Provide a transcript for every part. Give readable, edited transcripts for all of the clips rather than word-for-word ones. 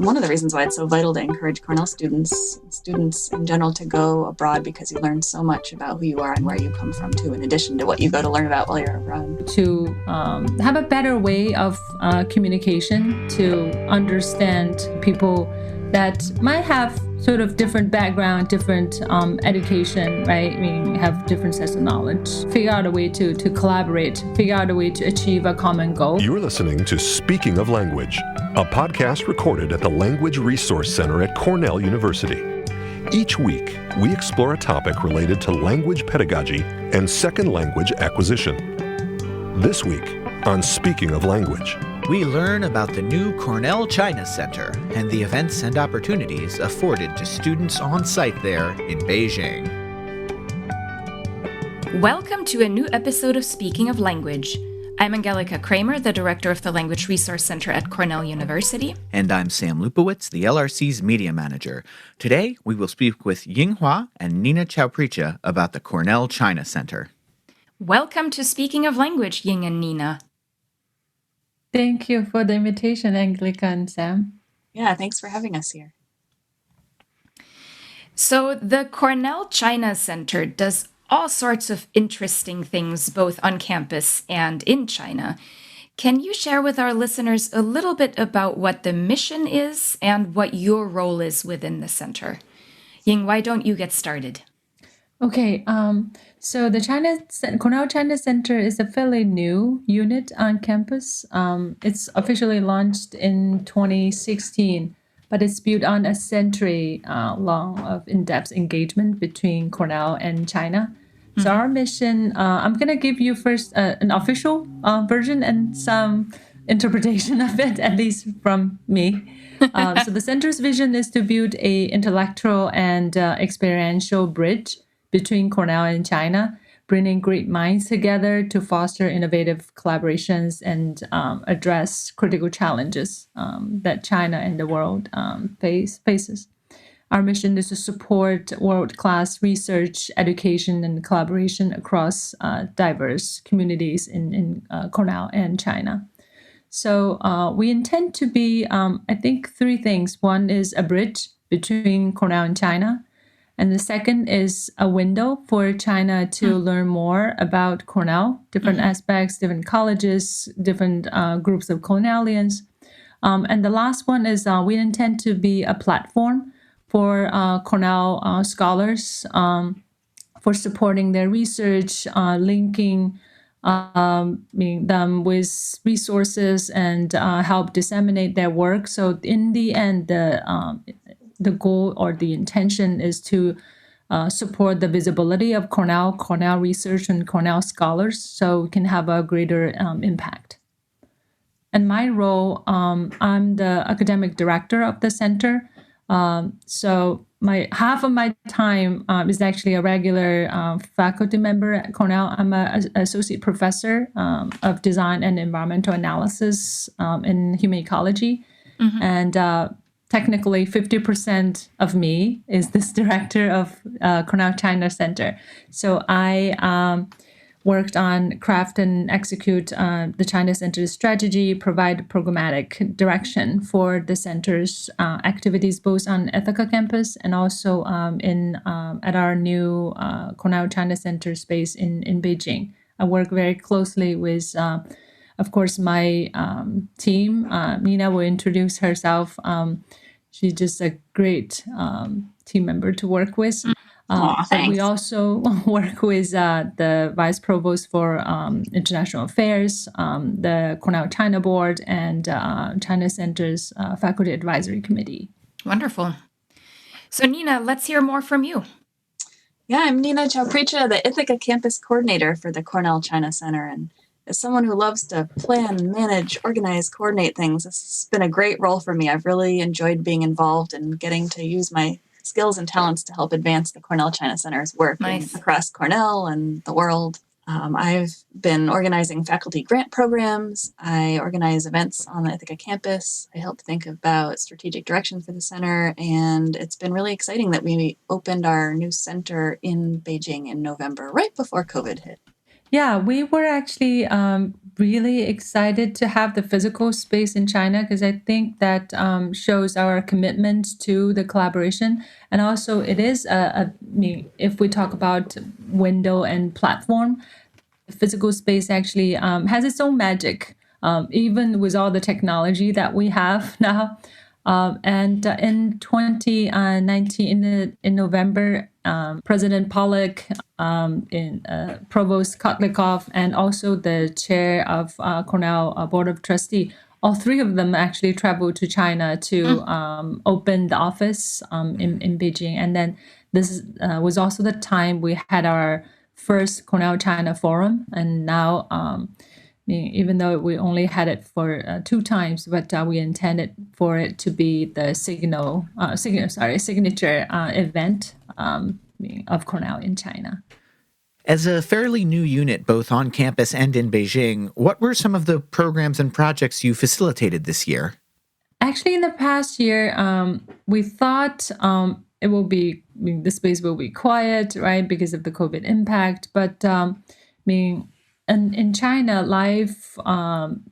one of the reasons why it's so vital to encourage Cornell students in general, to go abroad, because you learn so much about who you are and where you come from too, in addition to what you go to learn about while you're abroad. To have a better way of communication, to understand people that might have sort of different background, different education, right? I mean, have different sets of knowledge. Figure out a way to collaborate, figure out a way to achieve a common goal. You're listening to Speaking of Language, a podcast recorded at the Language Resource Center at Cornell University. Each week, we explore a topic related to language pedagogy and second language acquisition. This week on Speaking of Language, we learn about the new Cornell China Center and the events and opportunities afforded to students on site there in Beijing. Welcome to a new episode of Speaking of Language. I'm Angelica Kramer, the director of the Language Resource Center at Cornell University. And I'm Sam Lupowitz, the LRC's media manager. Today, we will speak with Ying and Nina Chaopricha about the Cornell China Center. Welcome to Speaking of Language, Ying and Nina. Thank you for the invitation, Angelica and Sam. Yeah, thanks for having us here. So the Cornell China Center does all sorts of interesting things, both on campus and in China. Can you share with our listeners a little bit about what the mission is and what your role is within the center? Ying, why don't you get started? Okay, so the Cornell China Center is a fairly new unit on campus. It's officially launched in 2016, but it's built on a century long of in-depth engagement between Cornell and China. So our mission, I'm going to give you first an official version and some interpretation of it, at least from me. So the center's vision is to build a intellectual and experiential bridge between Cornell and China, bringing great minds together to foster innovative collaborations and address critical challenges that China and the world faces. Our mission is to support world-class research, education, and collaboration across diverse communities in Cornell and China. So we intend to be, I think, three things. One is a bridge between Cornell and China. And the second is a window for China to learn more about Cornell, different aspects, different colleges, different groups of Cornellians. And the last one is we intend to be a platform for Cornell scholars for supporting their research, linking them with resources and help disseminate their work. So in the end, the goal or the intention is to support the visibility of Cornell research and Cornell scholars so we can have a greater impact. And my role, I'm the academic director of the center. So half of my time is actually a regular faculty member at Cornell. I'm an associate professor of design and environmental analysis in human ecology. And technically, 50% of me is this director of Cornell China Center. So I worked on craft and execute the China Center's strategy, provide programmatic direction for the center's activities, both on Ithaca campus and also at our new Cornell China Center space in Beijing. I work very closely with, of course, my team. Nina will introduce herself. She's just a great team member to work with. But we also work with the Vice Provost for International Affairs, the Cornell China Board, and China Center's Faculty Advisory Committee. Wonderful. So Nina, let's hear more from you. Yeah, I'm Nina Chaopricha, the Ithaca Campus Coordinator for the Cornell China Center. And as someone who loves to plan, manage, organize, coordinate things, this has been a great role for me. I've really enjoyed being involved and getting to use my skills and talents to help advance the Cornell China Center's work across Cornell and the world. I've been organizing faculty grant programs. I organize events on the Ithaca campus. I help think about strategic direction for the center. And it's been really exciting that we opened our new center in Beijing in November, right before COVID hit. Yeah, we were actually really excited to have the physical space in China because I think that shows our commitment to the collaboration. And also, it is I mean, if we talk about window and platform, the physical space actually has its own magic, even with all the technology that we have now. And in 2019, in November, President Pollock, in Provost Kotlikov, and also the chair of Cornell Board of Trustee, all three of them actually traveled to China to open the office in Beijing. And then this was also the time we had our first Cornell China Forum. And now, even though we only had it for 2 times, but we intended for it to be the signature event of Cornell in China. As a fairly new unit, both on campus and in Beijing, what were some of the programs and projects you facilitated this year? Actually, in the past year, we thought it will be, the space will be quiet, right, because of the COVID impact. But in China, life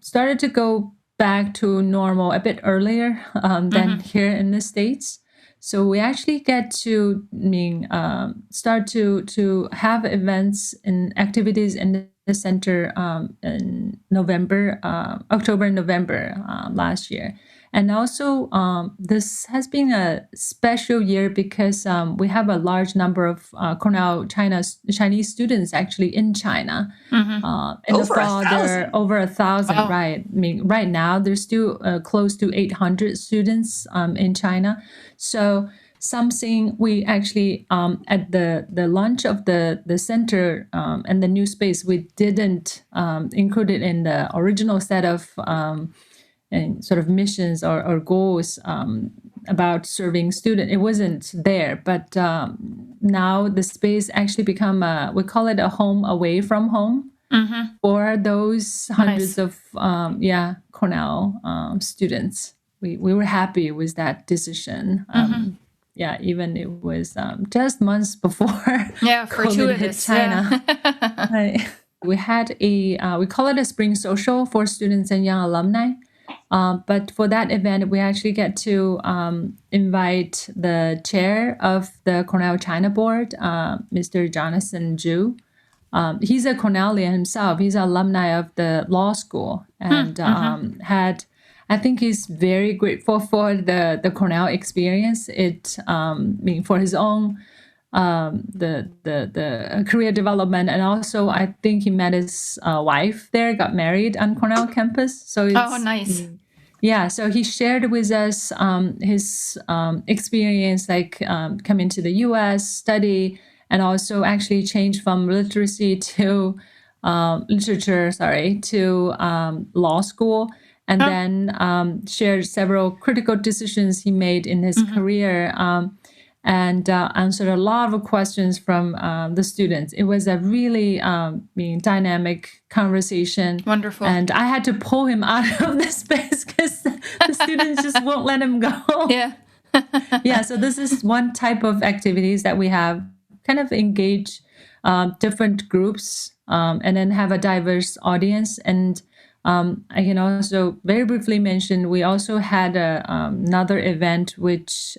started to go back to normal a bit earlier than here in the States. So we actually get to start to have events and activities in the center in October and November last year. And also, this has been a special year because we have a large number of Cornell Chinese students actually in China. In the Over fall, there 1,000. are over 1,000, Wow. right? Right now, there's still close to 800 students in China. So something we actually at the launch of the center and the new space, we didn't include it in the original set of and sort of missions or goals about serving students. It wasn't there, but now the space actually become we call it a home away from home for those hundreds of Cornell students. We were happy with that decision. Yeah, even it was just months before Yeah, COVID hit fortuitous. China. Yeah. Right. We had we call it a spring social for students and young alumni. But for that event, we actually get to invite the chair of the Cornell China Board, Mr. Jonathan Zhu. He's a Cornellian himself. He's an alumni of the law school and I think he's very grateful for the Cornell experience. For his own the career development, and also I think he met his wife there, got married on Cornell campus. So Oh, nice. yeah, so he shared with us his experience, like coming to the U.S., study, and also actually changed from literacy to law school, and then shared several critical decisions he made in his career. And answered a lot of questions from the students. It was a really dynamic conversation. Wonderful. And I had to pull him out of the space because the students just won't let him go. Yeah. Yeah, so this is one type of activities that we have, kind of engage different groups and then have a diverse audience. And I can also very briefly mention, we also had another event which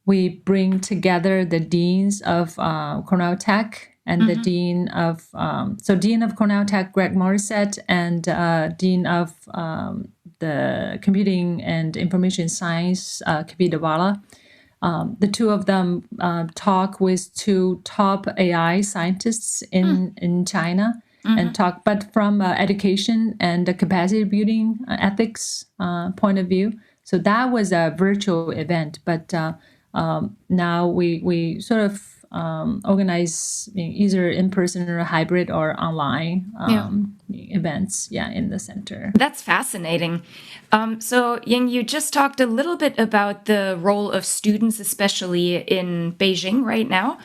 we bring together the deans of Cornell Tech and the dean of Cornell Tech, Greg Morissette, and dean of the Computing and Information Science, Kabir Dawala. The two of them talk with two top AI scientists in China and talk, but from education and the capacity building ethics point of view. So that was a virtual event, but now we sort of organize either in person or hybrid or online events in the center. That's fascinating. So, Ying, you just talked a little bit about the role of students, especially in Beijing right now.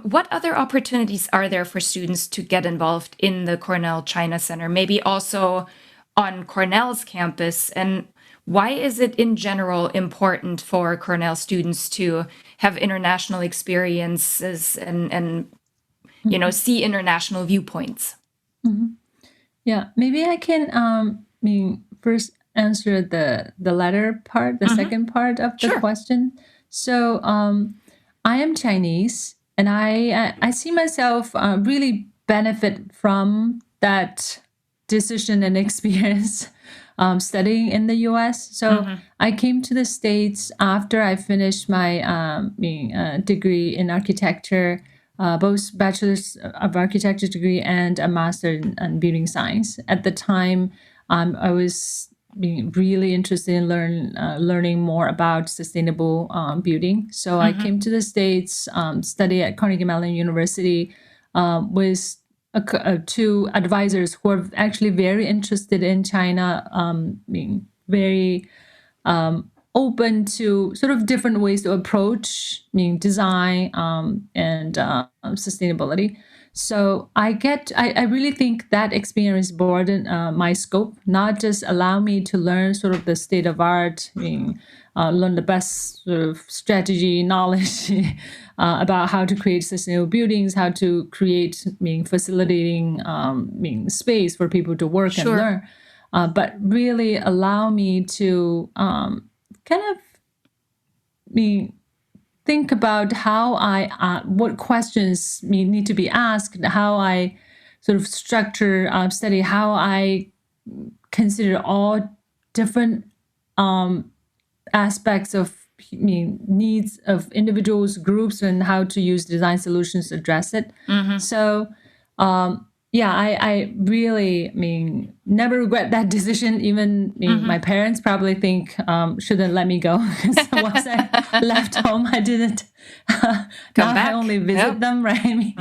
What other opportunities are there for students to get involved in the Cornell China Center, maybe also on Cornell's campus? And why is it in general important for Cornell students to have international experiences and see international viewpoints. Yeah, maybe I can first answer the latter part, the second part of the question. So I am Chinese, and I see myself really benefit from that decision and experience studying in the U.S. So I came to the States after I finished my degree in architecture. Both bachelor's of architecture degree and a master in building science. At the time, I was being really interested in learning more about sustainable building. So I came to the States, study at Carnegie Mellon University with two advisors who are actually very interested in China, being very open to sort of different ways to approach design and sustainability. So I really think that experience broadened my scope, not just allow me to learn sort of the state of art, learn the best sort of strategy, knowledge about how to create sustainable buildings, how to create facilitating space for people to work and learn, but really allow me to kind of think about how what questions need to be asked, how I sort of structure study, how I consider all different aspects of needs of individuals, groups, and how to use design solutions to address it. So I really never regret that decision. Even my parents probably think shouldn't let me go, because once I left home, I didn't Come now back. I only visit them, right?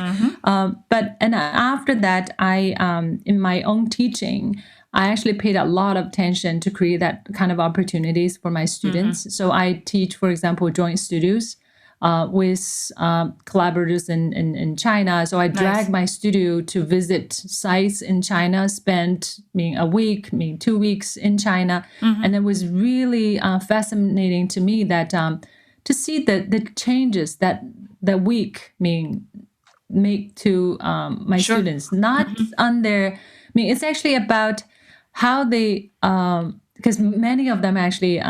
But after that, I in my own teaching, I actually paid a lot of attention to create that kind of opportunities for my students. So I teach, for example, joint studios with collaborators in China. So I drag my studio to visit sites in China, spend a week, 2 weeks in China. And it was really fascinating to me that to see the changes that week make to my students, not on their, it's actually about how they, because many of them actually,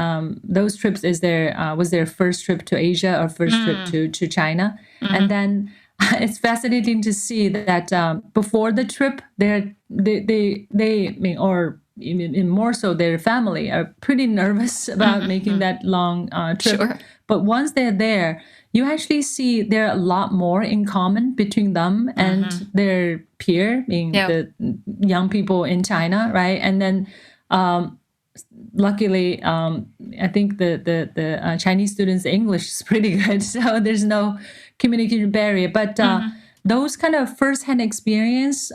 those trips was their first trip to Asia or first trip to China. And then it's fascinating to see that before the trip, or even more so their family are pretty nervous about making that long trip. But once they're there, you actually see there are a lot more in common between them and their peer, the young people in China, right? And then luckily, I think the Chinese students' English is pretty good, so there's no communication barrier. But those kind of first-hand experience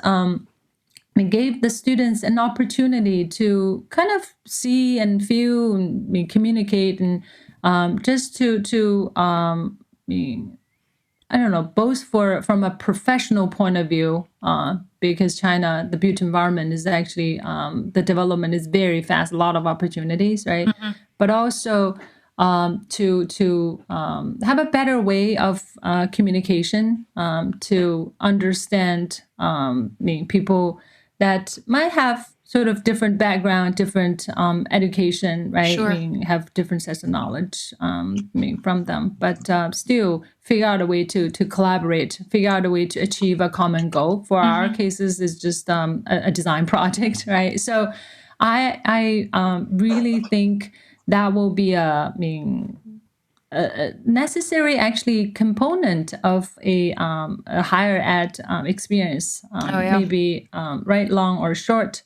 gave the students an opportunity to kind of see and feel and communicate and just to I don't know, both from a professional point of view, because China, the built environment is actually, the development is very fast, a lot of opportunities, right? But also to have a better way of communication, to understand people that might have sort of different background, different education, right? Have different sets of knowledge from them, but still figure out a way to collaborate, figure out a way to achieve a common goal. For our cases, is just a design project, right? So I really think that will be a necessary actually component of a higher ed experience, maybe right, long or short.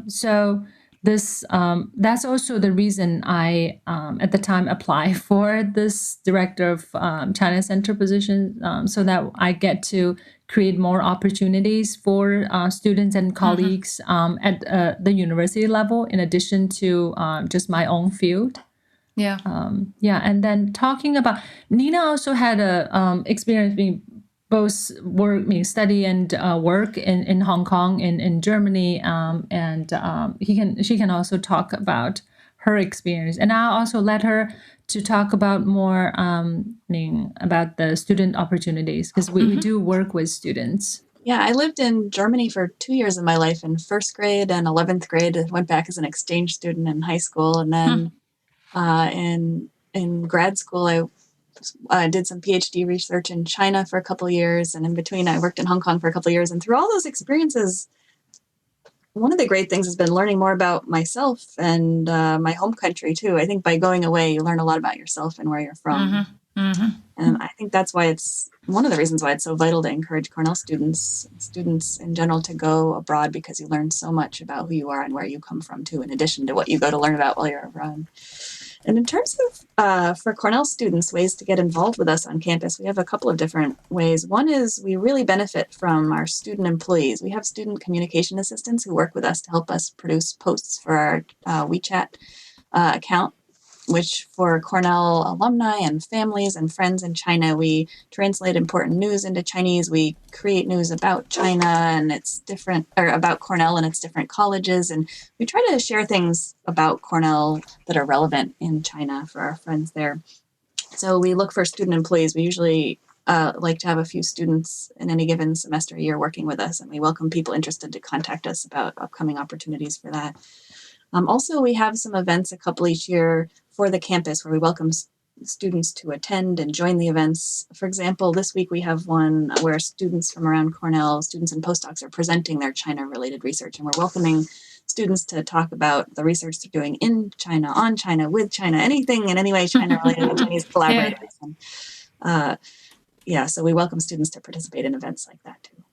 So this that's also the reason I at the time applied for this director of China Center position, so that I get to create more opportunities for students and colleagues at the university level, in addition to just my own field. And then talking about, Nina also had a experience being both study and work in Hong Kong, in Germany, and she can also talk about her experience. And I also let her to talk about more about the student opportunities, because we do work with students. Yeah, I lived in Germany for 2 years of my life in first grade and 11th grade. I went back as an exchange student in high school. And then in grad school, I did some PhD research in China for a couple of years. And in between, I worked in Hong Kong for a couple of years. And through all those experiences, one of the great things has been learning more about myself and my home country, too. I think by going away, you learn a lot about yourself and where you're from. And I think that's why it's one of the reasons why it's so vital to encourage Cornell students in general, to go abroad, because you learn so much about who you are and where you come from, too, in addition to what you go to learn about while you're abroad. And in terms of, for Cornell students, ways to get involved with us on campus, we have a couple of different ways. One is we really benefit from our student employees. We have student communication assistants who work with us to help us produce posts for our WeChat account, which for Cornell alumni and families and friends in China, we translate important news into Chinese. We create news about China and its different, or about Cornell and its different colleges. And we try to share things about Cornell that are relevant in China for our friends there. So we look for student employees. We usually like to have a few students in any given semester or year working with us, and we welcome people interested to contact us about upcoming opportunities for that. Also, we have some events a couple each year for the campus where we welcome students to attend and join the events. For example, this week we have one where students from around Cornell, students and postdocs, are presenting their China-related research, and we're welcoming students to talk about the research they're doing in China, on China, with China, anything in any way China-related with Chinese collaborators. And, so we welcome students to participate in events like that, too.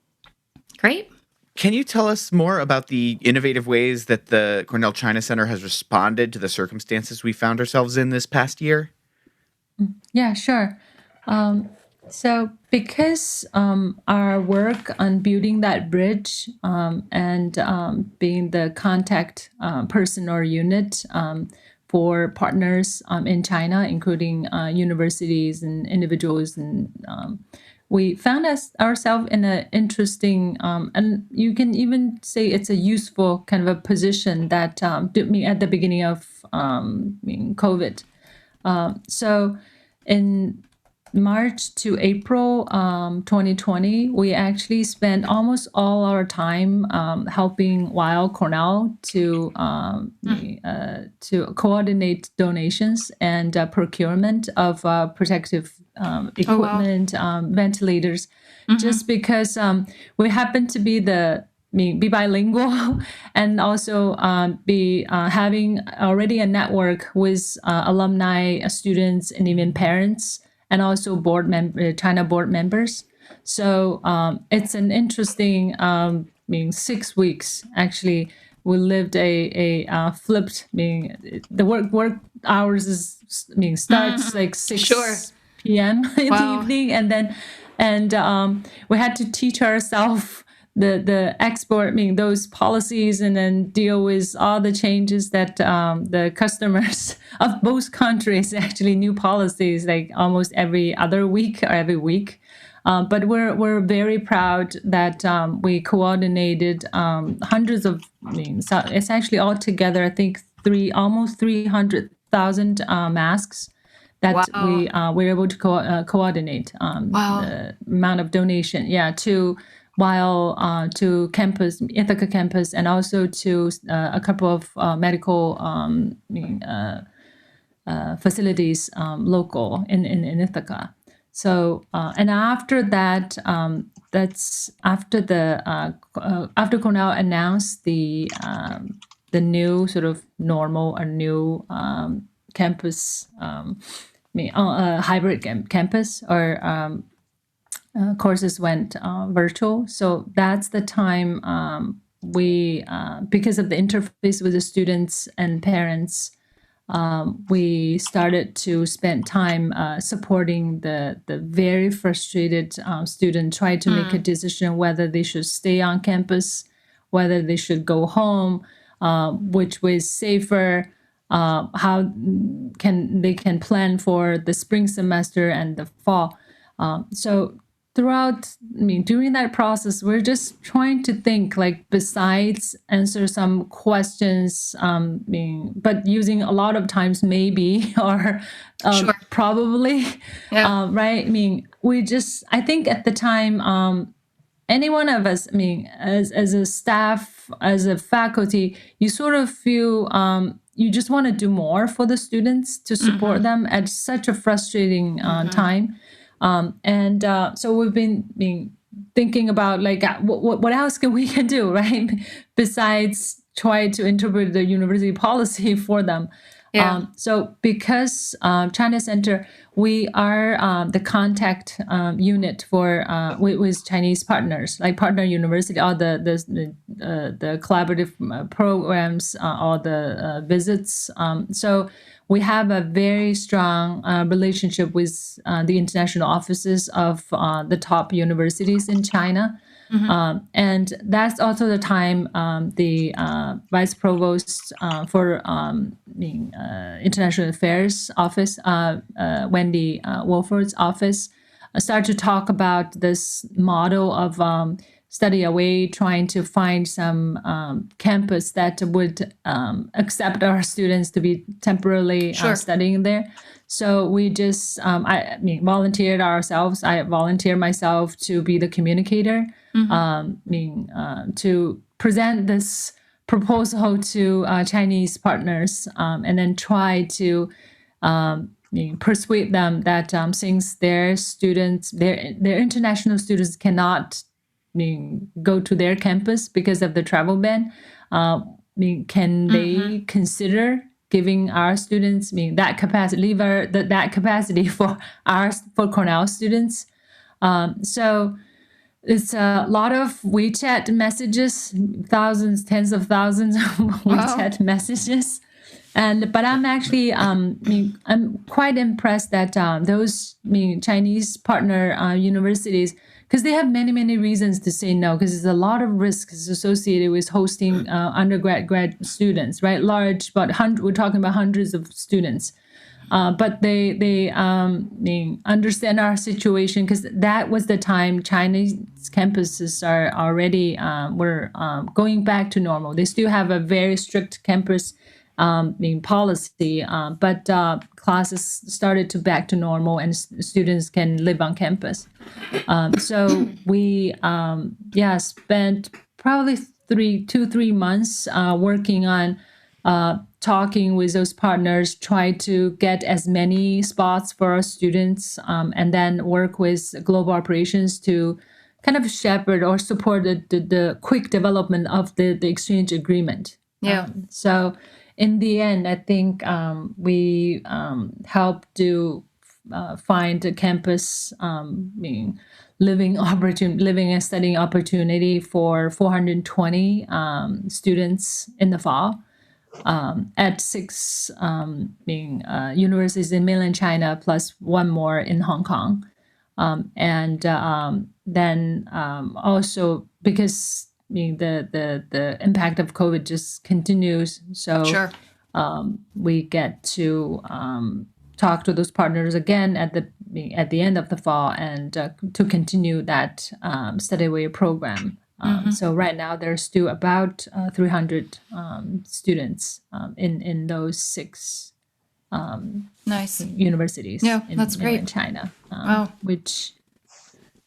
Great. Can you tell us more about the innovative ways that the Cornell China Center has responded to the circumstances we found ourselves in this past year? Yeah, sure. So because our work on building that bridge and being the contact person or unit for partners in China, including universities and individuals, and we found ourselves in an interesting, and you can even say it's a useful kind of a position that did me at the beginning of COVID. So in March to April 2020, we actually spent almost all our time helping Weill Cornell to coordinate donations and procurement of protective equipment, ventilators, just because we happen to be be bilingual and also be having already a network with alumni, students, and even parents, and also China board members. So it's an interesting 6 weeks actually. We lived a flipped, the work hours is starts like 6 p.m. in the evening, and we had to teach ourselves the export, those policies, and then deal with all the changes that the customers of both countries, actually new policies like almost every other week or every week. But we're very proud that we coordinated hundreds of, so it's actually altogether, I think almost 300,000 masks that we were able to coordinate the amount of donation, to Weill, to campus, Ithaca campus, and also to a couple of medical facilities local in Ithaca. So and after that, that's after after Cornell announced the new sort of normal or new campus, hybrid campus, or courses went virtual. So that's the time we, because of the interface with the students and parents, we started to spend time supporting the very frustrated student, try to make a decision whether they should stay on campus, whether they should go home, which was safer, how they can plan for the spring semester and the fall. So during that process, we're just trying to think, like, besides answer some questions, but using a lot of times maybe or Sure. probably, Yeah. right? I think at the time, any one of us, as a staff, as a faculty, you sort of feel you just want to do more for the students to support them at such a frustrating time. So we've been thinking about, like, what else can do, right? Besides try to interpret the university policy for them. Yeah. So because China Center, we are the contact unit for with Chinese partners, like partner university, all the collaborative programs, all the visits. So we have a very strong relationship with the international offices of the top universities in China. And that's also the time the vice provost for international affairs office, Wendy Wolford's office, started to talk about this model of study away, trying to find some campus that would accept our students to be temporarily studying there. So we just, volunteered ourselves. I volunteered myself to be the communicator, to present this proposal to Chinese partners, and then try to persuade them that since their students, their international students cannot go to their campus because of the travel ban, can they consider giving our students that capacity, leave that capacity for Cornell students. So it's a lot of WeChat messages, thousands, tens of thousands of WeChat messages. But I'm actually, I'm quite impressed that those Chinese partner universities, because they have many, many reasons to say no, because there's a lot of risks associated with hosting grad students, right? Large, but we're talking about hundreds of students. But they understand our situation, because that was the time Chinese campuses are already were going back to normal. They still have a very strict campus policy, but classes started to back to normal, and students can live on campus. So we spent probably 3 months working on talking with those partners, try to get as many spots for our students, and then work with global operations to kind of shepherd or support the quick development of the exchange agreement. Yeah. So in the end, I think we helped to find a campus living and studying opportunity for 420 students in the fall at 6 universities in mainland China, plus one more in Hong Kong. Then also because the impact of COVID just continues, so we get to talk to those partners again at the end of the fall, and to continue that study away program. So right now there's still about 300 students in those 6 nice universities. That's great. In China. Wow. Which,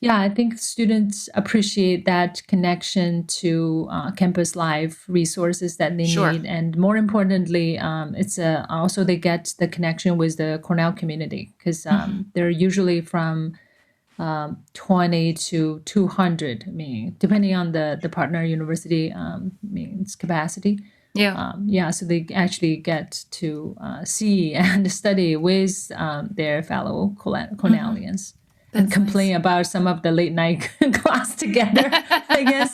I think students appreciate that connection to campus life resources that they need, and more importantly, it's also they get the connection with the Cornell community, because they're usually from 20 to 200, depending on the partner university its capacity. So they actually get to see and study with their fellow Cornellians. And complain about some of the late night class together. I guess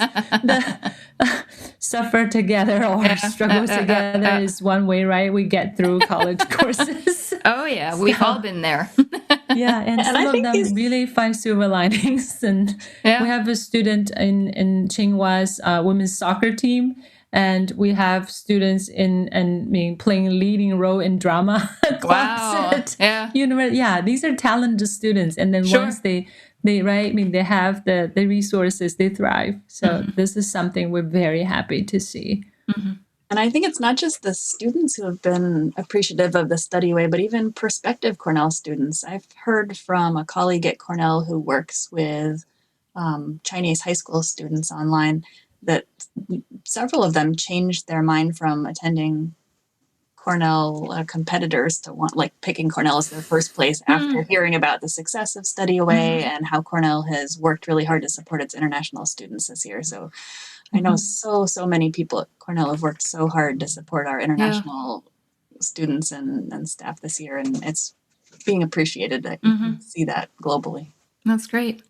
suffer together or struggle together is one way, right? We get through college courses. Oh yeah, we've all been there. And some of them really find silver linings. And we have a student in Tsinghua's women's soccer team. And we have students playing leading role in drama class at university. Yeah, these are talented students. And then once they have the resources, they thrive. So this is something we're very happy to see. And I think it's not just the students who have been appreciative of the study way, but even prospective Cornell students. I've heard from a colleague at Cornell who works with Chinese high school students online that several of them changed their mind from attending Cornell competitors to picking Cornell as their first place after hearing about the success of Study Away and how Cornell has worked really hard to support its international students this year. So I know so many people at Cornell have worked so hard to support our international students and staff this year, and it's being appreciated that you can see that globally. That's great.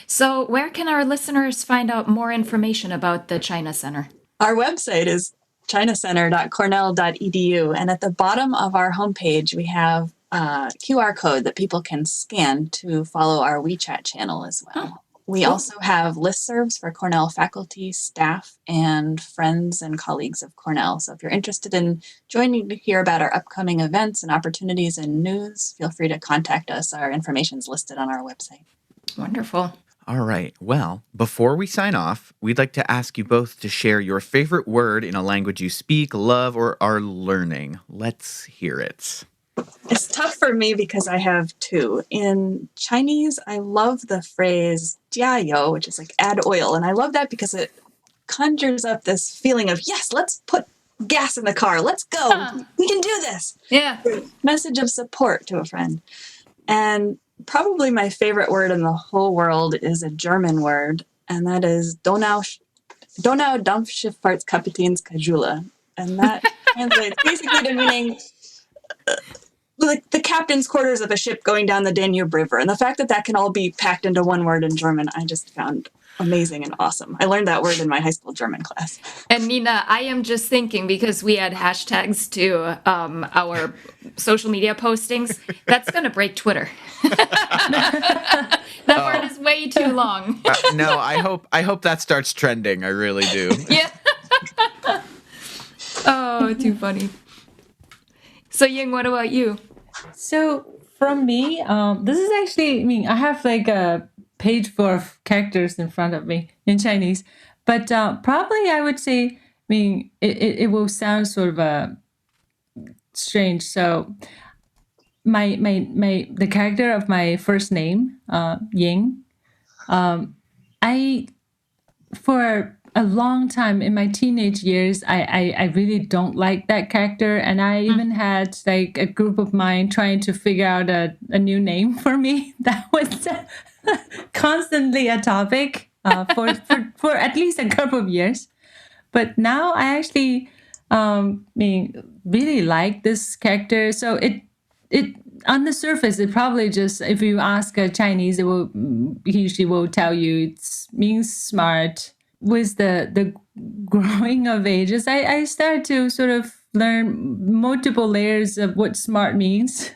So where can our listeners find out more information about the China Center? Our website is chinacenter.cornell.edu, and at the bottom of our homepage, we have a QR code that people can scan to follow our WeChat channel as well. We also have listservs for Cornell faculty, staff, and friends and colleagues of Cornell. So if you're interested in joining to hear about our upcoming events and opportunities and news, feel free to contact us. Our information is listed on our website. Wonderful. All right. Well, before we sign off, we'd like to ask you both to share your favorite word in a language you speak, love, or are learning. Let's hear it. It's tough for me because I have two. In Chinese, I love the phrase 加油, which is like add oil. And I love that because it conjures up this feeling of, yes, let's put gas in the car. Let's go. We can do this. Yeah. Message of support to a friend. And probably my favorite word in the whole world is a German word, and that is Donau Dampfschifffahrtskapitänskajüle. And that translates basically to meaning like the captain's quarters of a ship going down the Danube River. And the fact that that can all be packed into one word in German, I just found amazing and awesome. I learned that word in my high school German class. And Nina, I am just thinking, because we add hashtags to our social media postings, that's going to break Twitter. That word is way too long. No, I hope that starts trending. I really do. Yeah. Oh, too funny. So Ying, what about you? So from me, this is actually, I have like a page full of characters in front of me in Chinese, but probably I would say, it will sound sort of strange. So the character of my first name, Ying, for a long time in my teenage years, I really don't like that character. And I even had like a group of mine trying to figure out a new name for me. That was constantly a topic for at least a couple of years. But now I actually really like this character. So it on the surface, it probably just, if you ask a Chinese, he usually will tell you it means smart. With the growing of ages, I started to sort of learn multiple layers of what smart means,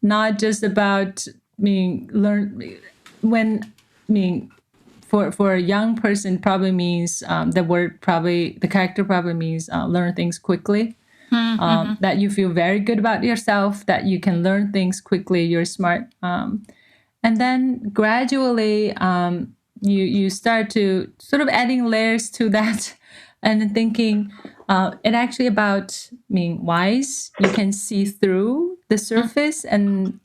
not just about for a young person probably means the character probably means learn things quickly, that you feel very good about yourself, that you can learn things quickly, you're smart, and then gradually you start to sort of adding layers to that and thinking it actually about being wise. You can see through the surface and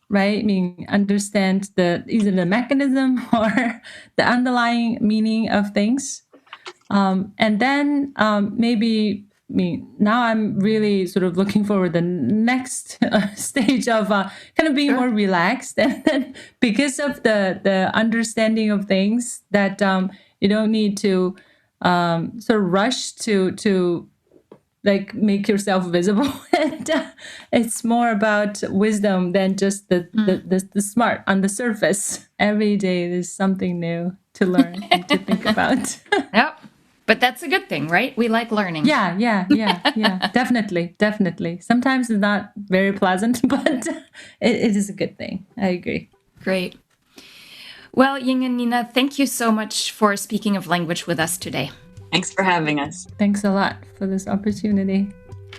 understand either the mechanism or the underlying meaning of things. And then now I'm really sort of looking forward to the next stage of kind of being more relaxed, and then because of the understanding of things that you don't need to sort of rush to like make yourself visible. And it's more about wisdom than just the smart on the surface. Every day there's something new to learn and to think about. Yep. But that's a good thing, right? We like learning. Yeah. Definitely. Sometimes it's not very pleasant, but it is a good thing. I agree. Great. Well, Ying and Nina, thank you so much for speaking of language with us today. Thanks for having us. Thanks a lot for this opportunity.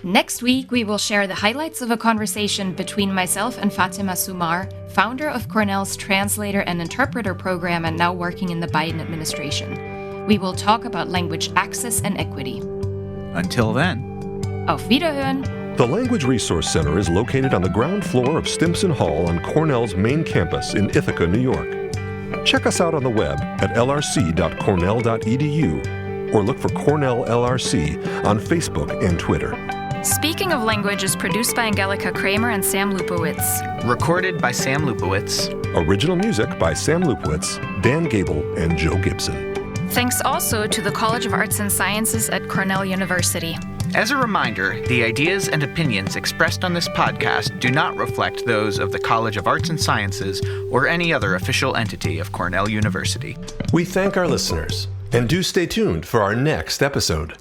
Next week, we will share the highlights of a conversation between myself and Fatima Sumar, founder of Cornell's Translator and Interpreter program and now working in the Biden administration. We will talk about language access and equity. Until then. Auf Wiederhören! The Language Resource Center is located on the ground floor of Stimson Hall on Cornell's main campus in Ithaca, New York. Check us out on the web at lrc.cornell.edu or look for Cornell LRC on Facebook and Twitter. Speaking of Language is produced by Angelica Kramer and Sam Lupowitz. Recorded by Sam Lupowitz. Original music by Sam Lupowitz, Dan Gable, and Joe Gibson. Thanks also to the College of Arts and Sciences at Cornell University. As a reminder, the ideas and opinions expressed on this podcast do not reflect those of the College of Arts and Sciences or any other official entity of Cornell University. We thank our listeners, and do stay tuned for our next episode.